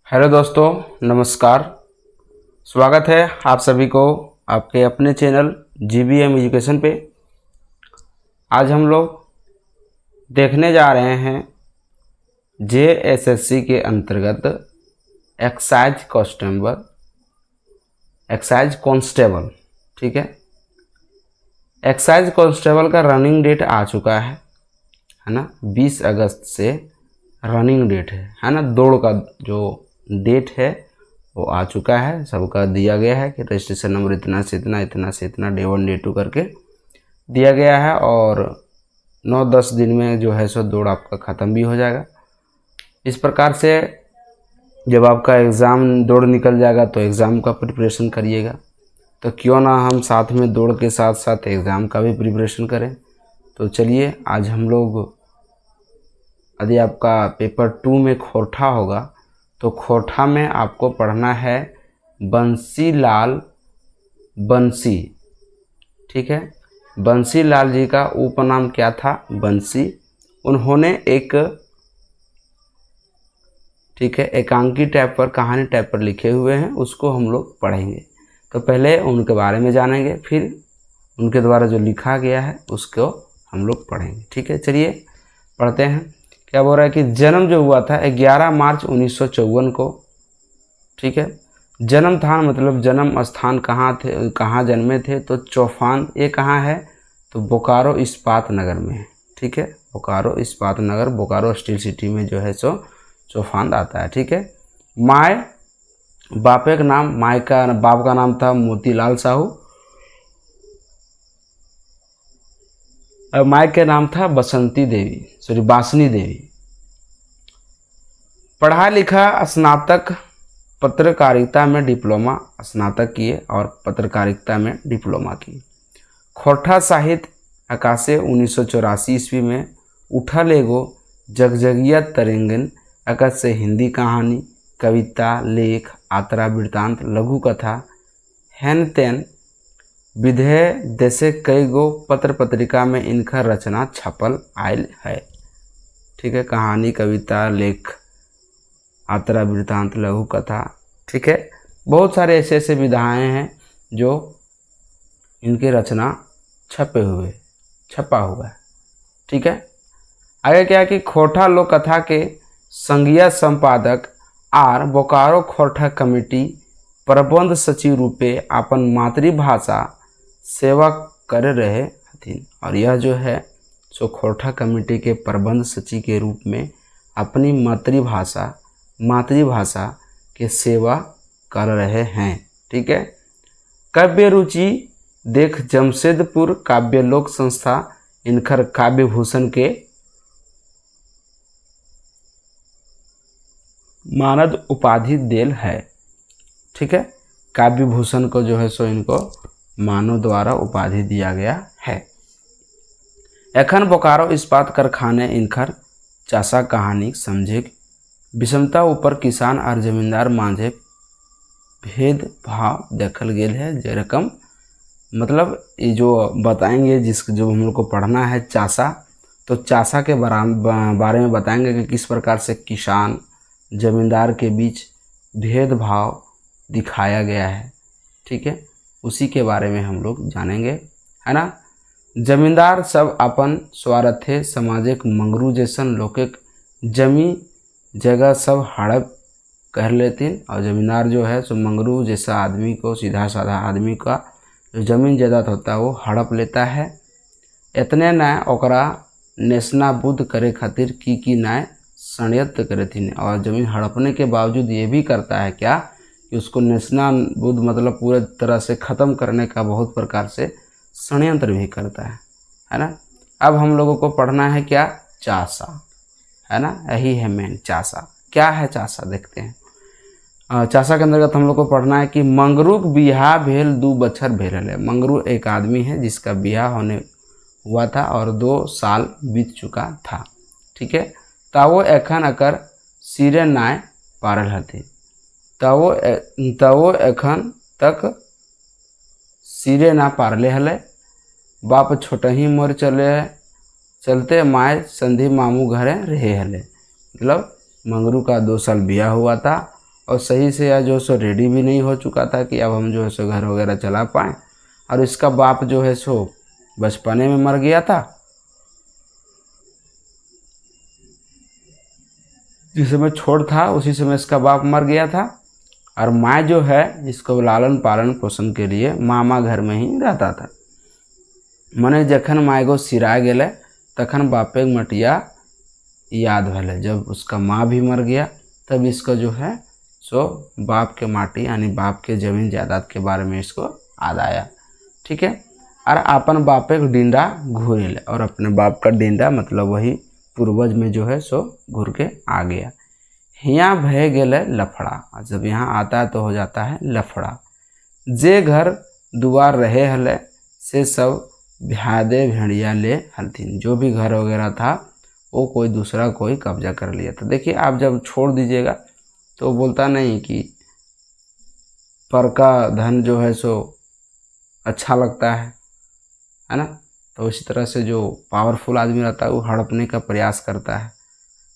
Hello दोस्तों, नमस्कार। स्वागत है आप सभी को आपके अपने चैनल GBM एजुकेशन पे। आज हम लोग देखने जा रहे हैं JSSC के अंतर्गत एक्साइज कांस्टेबल। ठीक है, एक्साइज कांस्टेबल का रनिंग डेट आ चुका है ना। 20 अगस्त से रनिंग डेट है ना। दौड़ का जो डेट है वो आ चुका है, सबका दिया गया है कि रजिस्ट्रेशन नंबर इतना से इतना, इतना से इतना, डे 1 डे 2 करके दिया गया है। और 9-10 दिन में जो है सो दौड़ आपका ख़त्म भी हो जाएगा। इस प्रकार से जब आपका एग्ज़ाम दौड़ निकल जाएगा तो एग्ज़ाम का प्रिपरेशन करिएगा। तो क्यों ना हम साथ में दौड़ के साथ साथ एग्ज़ाम का भी प्रिपरेशन करें। तो चलिए, आज हम लोग, यदि आपका पेपर 2 में खोरठा होगा तो खोरठा में आपको पढ़ना है बंसीलाल बंसी। ठीक है, बंसीलाल जी का उपनाम क्या था? बंसी। उन्होंने एक, ठीक है, एकांकी टाइप पर, कहानी टाइप पर लिखे हुए हैं, उसको हम लोग पढ़ेंगे। तो पहले उनके बारे में जानेंगे, फिर उनके द्वारा जो लिखा गया है उसको हम लोग पढ़ेंगे। ठीक है, चलिए पढ़ते हैं। क्या बोल रहा है कि जन्म जो हुआ था 11 मार्च 1954 को। ठीक है, जन्म स्थान मतलब जन्म स्थान कहाँ थे, कहाँ जन्मे थे? तो चौफान, ये कहाँ है? तो बोकारो इस्पात नगर में है। ठीक है, बोकारो इस्पात नगर, बोकारो स्टील सिटी में जो है सो चौफान आता है। ठीक है, बापे का नाम, बाप का नाम था मोतीलाल साहू, और माँ के नाम था बासनी देवी। पढ़ा लिखा, स्नातक पत्रकारिता में डिप्लोमा, स्नातक किए और पत्रकारिता में डिप्लोमा की। खोरठा साहित्य अकाशे 1984 ईस्वी में उठल एगो जगजगिया तरेंगन अकस से हिंदी कहानी, कविता, लेख, आतरा वृत्तांत, लघु कथा, हेन तेन विधेय देशे कई गो पत्र पत्रिका में इनका रचना छपल आयल है। ठीक है, कहानी, कविता, लेख, आतरा वृत्तांत, लघु कथा। ठीक है, बहुत सारे ऐसे ऐसे विधाएं हैं जो इनके रचना छपा हुआ है। ठीक है, आगे क्या है कि खोरठा लोक कथा के संघीय संपादक आर बोकारो खोरठा कमेटी प्रबंध सचिव रूपे अपन मातृभाषा सेवा कर रहे हथिन। और यह जो है सो खोरठा कमेटी के प्रबंध सचिव के रूप में अपनी मातृभाषा के सेवा कर रहे हैं। ठीक है, काव्य रुचि देख जमशेदपुर काव्य लोक संस्था इनखर काव्य भूषण के मानद उपाधि देल है। ठीक है, काव्य भूषण को जो है सो इनको मानव द्वारा उपाधि दिया गया है। एखन बोकारो इस्पात कारखाने इनखर चासा कहानी समझे विषमता ऊपर किसान और जमींदार माझे भेदभाव देखल गेल है। जे रकम मतलब ये जो बताएंगे, जो हम लोग को पढ़ना है चासा, तो चासा के बारे में बताएंगे कि किस प्रकार से किसान जमींदार के बीच भेदभाव दिखाया गया है। ठीक है, उसी के बारे में हम लोग जानेंगे, है ना। जमींदार सब अपन स्वार्थे सामाजिक मंगरू जैसन लोके जमी जगह सब हड़प कर लेतीन। और जमींदार जो है सो मंगरू जैसा आदमी को, सीधा साधा आदमी का जो जमीन जायदाद होता है वो हड़प लेता है। इतने न ओकरा नेशनाबूद करे खातिर की न्याय षड्यंत्र करेथिन। और ज़मीन हड़पने के बावजूद ये भी करता है क्या कि उसको नेशनाबूद मतलब पूरे तरह से ख़त्म करने का बहुत प्रकार से षड्यंत्र भी करता है ना। अब हम लोगों को पढ़ना है क्या? चासा, है ना। यही है मेन चासा। क्या है चासा, देखते हैं। चासा के अंतर्गत हम लोग को पढ़ना है कि मंगरू बियाह भेल 2 बछर भेल है। मंगरू एक आदमी है जिसका बियाह होने हुआ था और 2 साल बीत चुका था। ठीक है, तावो एखन अकर सिरे नाय पारल हथे। तवो एखन तक सिरे ना पारले हले। बाप छोटही मोर चलते माय संधि मामू घरे रहे हले। मतलब मंगरू का 2 साल बियाह हुआ था और सही से या जो सो रेडी भी नहीं हो चुका था कि अब हम जो है सो घर वगैरह चला पाएँ। और इसका बाप जो है सो बचपने में मर गया था, जिस समय छोट था उसी समय इसका बाप मर गया था। और माँ जो है इसको लालन पालन पोषण के लिए मामा घर में ही रहता था। मने जखन माँ एगो सिरा गेले तखन बापे मटिया याद भले। जब उसका माँ भी मर गया तब इसको जो है सो बाप के माटी यानी बाप के ज़मीन जायदाद के बारे में इसको याद आया। ठीक है। और अपन बापे को डिंडा घूर ले, और अपने बाप का डिंडा मतलब वही पूर्वज में जो है सो घूर के आ गया। हियाँ भय गेले लफड़ा। जब यहाँ आता है तो हो जाता है लफड़ा। जे घर दुआर रहे हले से सब भ्यादे भेड़िया ले हलथिन। जो भी घर वगैरह था वो कोई दूसरा कोई कब्जा कर लिया था। देखिए आप जब छोड़ दीजिएगा तो बोलता नहीं कि पर का धन जो है सो अच्छा लगता है ना। तो इसी तरह से जो पावरफुल आदमी रहता है वो हड़पने का प्रयास करता है।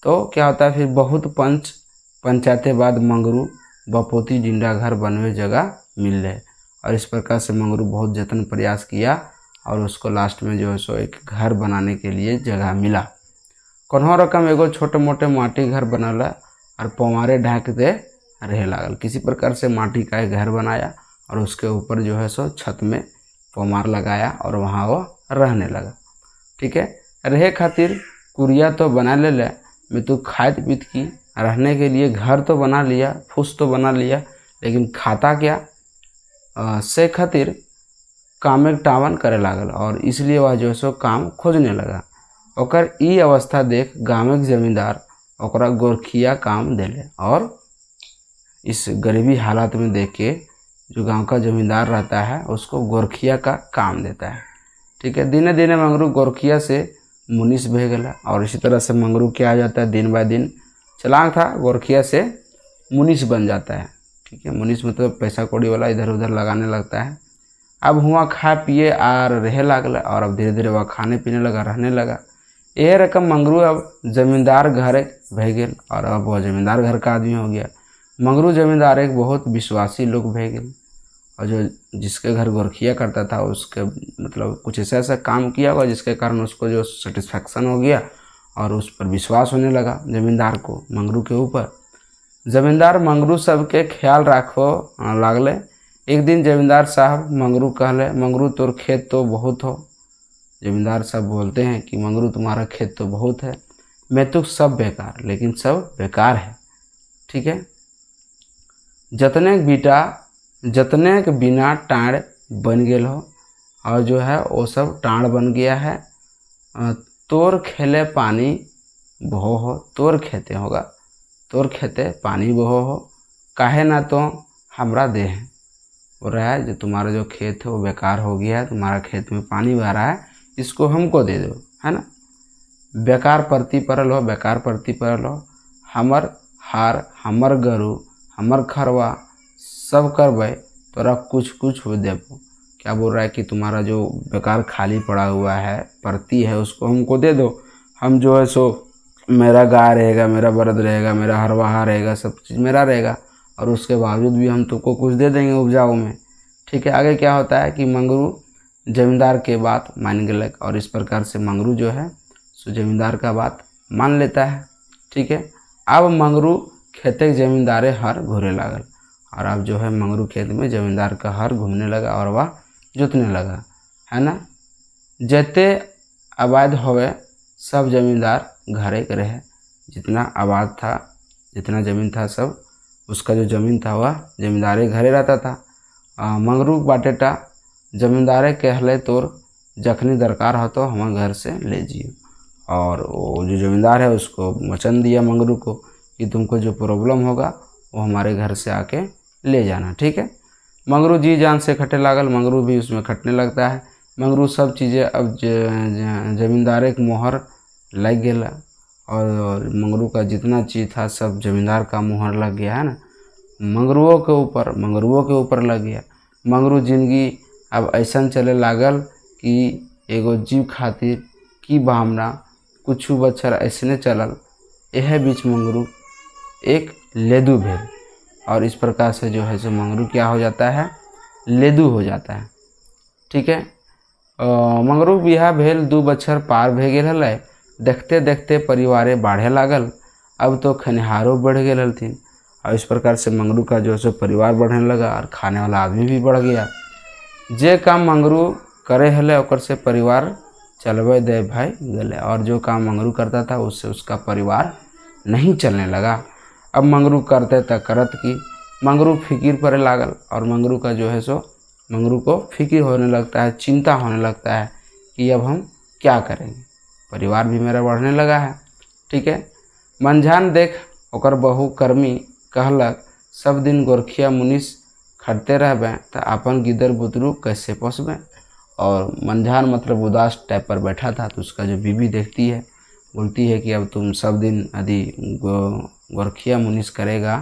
तो क्या होता है फिर बहुत पंचायतें बाद मंगरू बपोती डिंडा घर बनवे जगह मिल रहे। और इस प्रकार से मंगरू बहुत जतन प्रयास किया और उसको लास्ट में जो है सो एक घर बनाने के लिए जगह मिला। कौनो रकम एगो छोटे मोटे माटी घर बनल और पवारे ढाँक दे रहे लागल। किसी प्रकार से माटी का एक घर बनाया और उसके ऊपर जो है सो छत में पमार लगाया और वहाँ वो रहने लगा। ठीक है। रहे खातिर कुरिया तो बना ले मैं तो खाद पीत की रहने के लिए घर तो बना लिया, फूस तो बना लिया, लेकिन खाता क्या से खातिर काम एक टावन करे लागल। और इसलिए वह जो है सो काम खोजने लगा। ओकर ई अवस्था देख गाँव के जमींदार ओकरा गोरखिया काम देले। और इस गरीबी हालात में देख के जो गांव का जमींदार रहता है उसको गोरखिया का काम देता है। ठीक है। दिने दिने मंगरू गोरखिया से मुनीस बह गया। और इसी तरह से मंगरू क्या आ जाता है, दिन बाय दिन चलाक था, गोरखिया से मुनीस बन जाता है। ठीक है। मुनीस मतलब पैसा कौड़ी वाला, इधर उधर लगाने लगता है। अब हुआ खा पिए और रहे लागल और अब धीरे धीरे वह खाने पीने लगा, रहने लगा। यह रकम मंगरू अब जमींदार घर भे गए और अब वह जमींदार घर का आदमी हो गया। मंगरू जमींदार एक बहुत विश्वासी लोग भे गए और जो जिसके घर गोरखिया करता था उसके मतलब कुछ ऐसा काम किया होगा जिसके कारण उसको जो सेटिस्फैक्शन हो गया और उस पर विश्वास होने लगा जमींदार को मंगरू के ऊपर। जमींदार मंगरू सबके ख्याल रखो लागले। एक दिन जमींदार साहब मंगरू कहले, मंगरू तोर खेत तो बहुत हो। जमींदार साहब बोलते हैं कि मंगरू तुम्हारा खेत तो बहुत है, मैं तो सब बेकार, लेकिन सब बेकार है। ठीक है। जतने के बिना टाँड़ बन गेल हो और जो है वो सब टाँड़ बन गया है। तोर खेले पानी बहो हो, तोर खेते होगा, तोर खेते पानी बहो हो, काहे ना तो हमरा दे है। बोल रहा है जो तुम्हारा जो खेत है वो बेकार हो गया है, तुम्हारा खेत में पानी बह रहा है, इसको हमको दे दो, है ना। बेकार परती परल हो, बेकार परती परल हो, हमर हार, हमर गरु, हमर खरवा सब करबे, तोरा कुछ कुछ हो देबो। क्या बोल रहा है कि तुम्हारा जो बेकार खाली पड़ा हुआ है परती है उसको हमको दे दो। हम जो है सो मेरा गाय रहेगा, मेरा बरद रहेगा, मेरा हरवाहा रहेगा, सब चीज़ मेरा रहेगा और उसके बावजूद भी हम तुमको कुछ दे देंगे उपजाऊ में। ठीक है। आगे क्या होता है कि मंगरू जमींदार के बात मान गए और इस प्रकार से मंगरू जो है सो जमींदार का बात मान लेता है। ठीक है। अब मंगरू खेते जमींदारे हर घूरे लागल और अब जो है मंगरू खेत में जमींदार का हर घूमने लगा और वह जोतने लगा, है ना। जते आबाद होवे सब जमींदार घरे के रहे। जितना आबाद था, जितना ज़मीन था सब उसका जो ज़मीन था वह जमींदारे घरे रहता था। मंगरू बाटेटा जमींदारे कहले तोर जखनी दरकार हो तो हमारे घर से ले जियो। और वो जो जमींदार है उसको वचन दिया मंगरू को कि तुमको जो प्रॉब्लम होगा वो हमारे घर से आके ले जाना। ठीक है। मंगरू जी जान से खटे लागल, मंगरू भी उसमें खटने लगता है। मंगरू सब चीज़ें अब जमींदार एक मोहर लग गया और मंगरू का जितना चीज़ था सब जमींदार का मोहर लग गया, है ना। मंगरुओं के ऊपर लग गया। मंगरू जिंदगी अब ऐसा चले लागल कि एगो जीव खातिर की भावना कुछ बच्चर ऐसने चलल। यह बीच मंगरू एक लेदू भेल। और इस प्रकार से जो है सो मंगरू क्या हो जाता है, लेदू हो जाता है। ठीक है। मंगरू बिहा भेल 2 बछर पार भे गेल हलै, देखते देखते परिवारे बाढ़े लागल, अब तो खनिहारों बढ़ गए हलथिन। और इस प्रकार से मंगरू का जो है सो परिवार बढ़ने लगा और खाने वाला आदमी भी बढ़ गया। जे काम मंगरू करे हले ओकर से परिवार चलवे दे भाई गले, और जो काम मंगरू करता था उससे उसका परिवार नहीं चलने लगा। अब मंगरू करते त करत की, मंगरू फिकिर पड़े लागल, और मंगरू का जो है सो मंगरू को फिक्र होने लगता है, चिंता होने लगता है कि अब हम क्या करेंगे, परिवार भी मेरा बढ़ने लगा है। ठीक है। मंझान देख ओकर बहू कर्मी कहलक, सब दिन गोरखिया मुनिस खटते रहबे तो अपन गिदर बुतरू कैसे पोसबे। और मंझान मतलब उदास टाइप पर बैठा था, तो उसका जो बीवी देखती है, बोलती है कि अब तुम सब दिन यदि गोरखिया मुनिस करेगा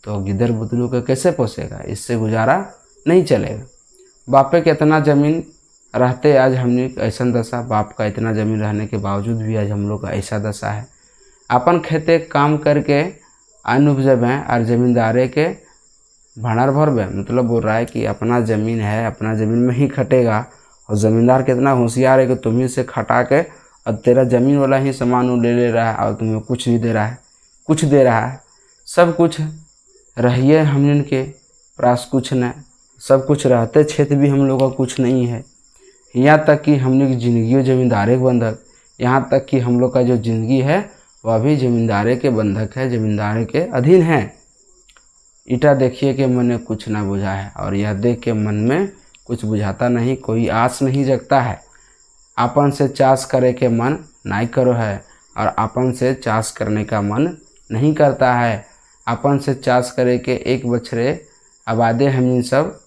तो गिदर बुतरू को कैसे पोसेगा, इससे गुजारा नहीं चलेगा। बापे के इतना ज़मीन रहते आज हमने ऐसा दशा, बाप का इतना ज़मीन रहने के बावजूद भी आज हम लोग का ऐसा दशा है। अपन खेते काम करके अन्न उपजेबे और ज़मींदारे के भंडार भरबे, मतलब बोल रहा है कि अपना ज़मीन है, अपना ज़मीन में ही खटेगा, और ज़मींदार कितना होशियार है कि तुम्ही से खटा के और तेरा ज़मीन वाला ही सामान ले रहा है और तुम्हें कुछ नहीं दे रहा है, कुछ दे रहा है, सब कुछ रहिए हमन के पास कुछ न, सब कुछ रहते क्षेत्र भी हम लोग का कुछ नहीं है। यहाँ तक कि हमने की ज़िंदगी ज़मींदारे के बंधक, यहाँ तक कि हम लोग का जो ज़िंदगी है वह भी ज़मींदारे के बंधक है, ज़मींदारे के अधीन है। ईटा देखिए कि मन में कुछ ना बुझा है, और यह देख के मन में कुछ बुझाता नहीं, कोई आस नहीं जगता है। आपन से चाष करे के मन नहीं करो है, और आपन से चाष करने का मन नहीं करता है। आपन से चाष करे के 1 बछरे आबादे हम सब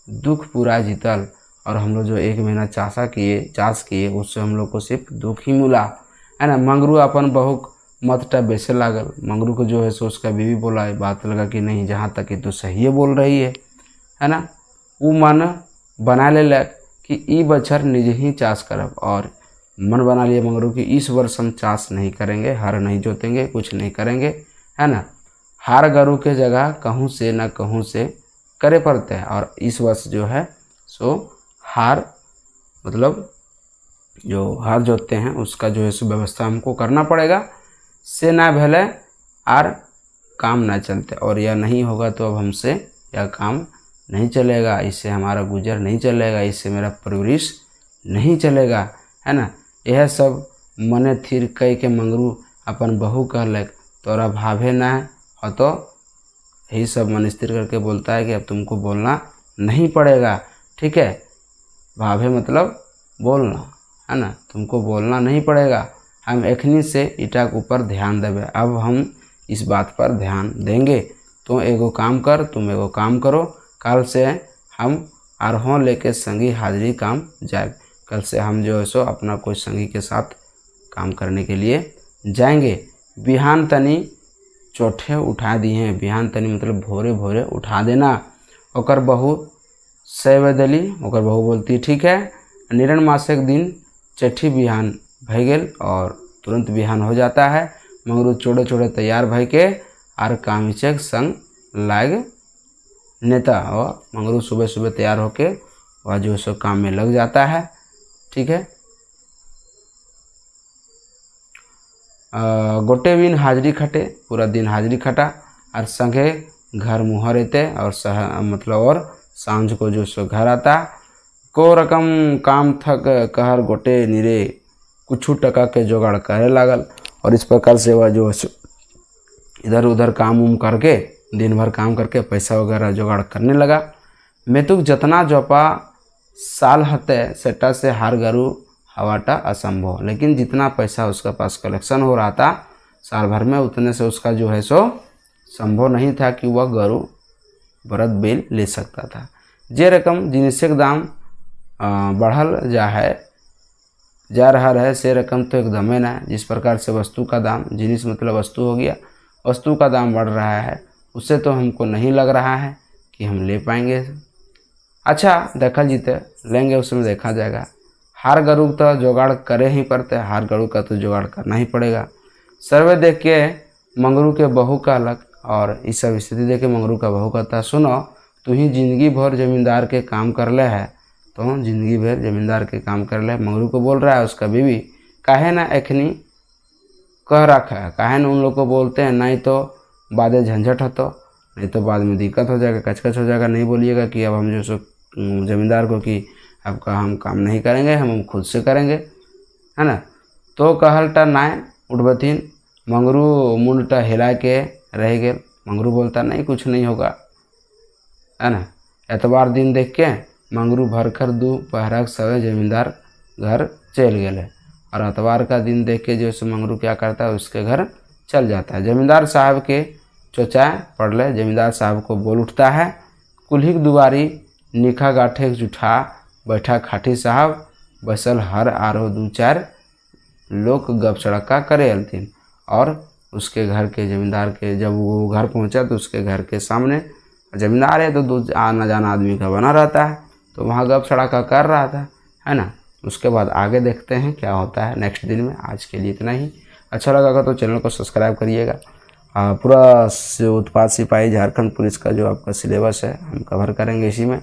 दुख पूरा जीतल, और हम लोग जो 1 महीना चाष किए उससे हम लोग को सिर्फ दुख ही मिला है ना। मंगरू अपन बहू मतटा बेसे लागल, मंगरू को जो है सो उसका बीवी बोला, बात लगा कि नहीं, जहाँ तक कि तो सही बोल रही है ना। वो मन बना ले कि ई बछर निज ही चाष करब, और मन बना लिया मंगरू कि इस वर्ष हम चाष नहीं करेंगे, हर नहीं जोतेंगे, कुछ नहीं करेंगे, है ना। हार गरू के जगह कहूँ से न कहूँ से करे पड़ते हैं, और इस वर्ष जो है सो हार मतलब जो हार जोतते हैं उसका जो है सो व्यवस्था हमको करना पड़ेगा, से ना भले और काम ना चलते, और यह नहीं होगा तो अब हमसे यह काम नहीं चलेगा, इससे हमारा गुजर नहीं चलेगा, इससे मेरा परवरिश नहीं चलेगा, है ना। यह सब मने थिर कह के मंगरू अपन बहू कहलक, तोरा भाभे ना हो, तो यही सब मन स्थिर करके बोलता है कि अब तुमको बोलना नहीं पड़ेगा। ठीक है। भाभे मतलब बोलना, है ना, तुमको बोलना नहीं पड़ेगा, हम एखनी से ईटा के ऊपर ध्यान देवे, अब हम इस बात पर ध्यान देंगे। तो एगो काम कर, तुम एगो काम करो, कल से हम आरोह लेके संगी हाजिरी काम जाए, कल से हम जो है सो अपना कोई संगी के साथ काम करने के लिए जाएंगे। बिहान तनी चोठे उठा दिए हैं, बिहान तनी मतलब भोरे भोरे उठा देना। ओकर बहू सैव दली, ओकर बहू बोलती ठीक है। निरण मासे के दिन चट्ठी बिहान भय गेल, और तुरंत बिहान हो जाता है। मंगरू चोड़े चोड़े तैयार भय के आर कामिचक संग लाग नेता, और मंगरू सुबह सुबह तैयार होके वह जो सो काम में लग जाता है। ठीक है। गोटे दिन हाजिरी खटे, पूरा दिन हाजिरी खटा, और संगे घर मुँह रहते, और मतलब और सांझ को जो सो घर आता। को रकम काम थक कहर गोटे निरे कुछ टका के जुगाड़ करे लागल, और इस प्रकार से वह जो इधर उधर काम उम करके दिन भर काम करके पैसा वगैरह जुगाड़ करने लगा। मेतुक जतना जोपा साल हते सेटा से हार गरू हवाटा असंभव, लेकिन जितना पैसा उसका पास कलेक्शन हो रहा था साल भर में, उतने से उसका जो है सो संभव नहीं था कि वह गरू बरत बेल ले सकता था। जे रकम जिनिस के दाम बढ़ल जा रहा है, से रकम तो एकदम ही ना है। जिस प्रकार से वस्तु का दाम, जिनिस मतलब वस्तु हो गया, वस्तु का दाम बढ़ रहा है, उससे तो हमको नहीं लग रहा है कि हम ले पाएंगे। अच्छा देखा जीते लेंगे, उसमें देखा जाएगा। हार गरू तो जुगाड़ करे ही पड़ते, हार गरू का तो जुगाड़ करना ही पड़ेगा। सर्वे देख के मंगरू के बहू कहलक, और इस सब स्थिति देख के मंगरू का बहू कहता है, सुनो तू ही जिंदगी भर जमींदार के काम कर ले है, तो जिंदगी भर जमींदार के काम कर ले। मंगरू को बोल रहा है उसका बीवी, काहे ना एखनी कह रखा है, काहे ना उन लोग को बोलते हैं, नहीं तो बाद झंझट हो, तो नहीं तो बाद में दिक्कत हो जाएगा, कचकच हो जाएगा। नहीं बोलिएगा कि अब हम जो सो जमींदार को कि आपका हम काम नहीं करेंगे, हम खुद से करेंगे, है ना। तो कहलटा नाय उठबथिन, मंगरू मुंडटा हिला के रह गए। मंगरू बोलता नहीं कुछ नहीं होगा, है ना। एतवार दिन देख के मंगरू भरकर दोपहर के समय जमींदार घर चल गए, और एतवार का दिन देख के जो सो मंगरू क्या करता है, उसके घर चल जाता है। जमींदार साहब के चोचाए पड़ ले, जमींदार साहब को बोल उठता है, कुल्हिक दुआरी निखा गाठे जुठा बैठा खाटी साहब, बसल हर आरो दू चार लोग गप सड़का करे अलथिन। और उसके घर के जमींदार के जब वो घर पहुंचा तो उसके घर के सामने जमींदार है तो दो आना जाना आदमी का बना रहता है, तो वहाँ गप सड़का कर रहा था, है ना। उसके बाद आगे देखते हैं क्या होता है नेक्स्ट दिन में। आज के लिए इतना ही। अच्छा लगा तो चैनल को सब्सक्राइब करिएगा। पूरा उत्पाद सिपाही झारखंड पुलिस का जो आपका सिलेबस है हम कवर करेंगे इसी में,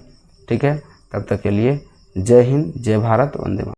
ठीक है। तब तक के लिए जय हिंद, जय भारत, वंदे मातरम।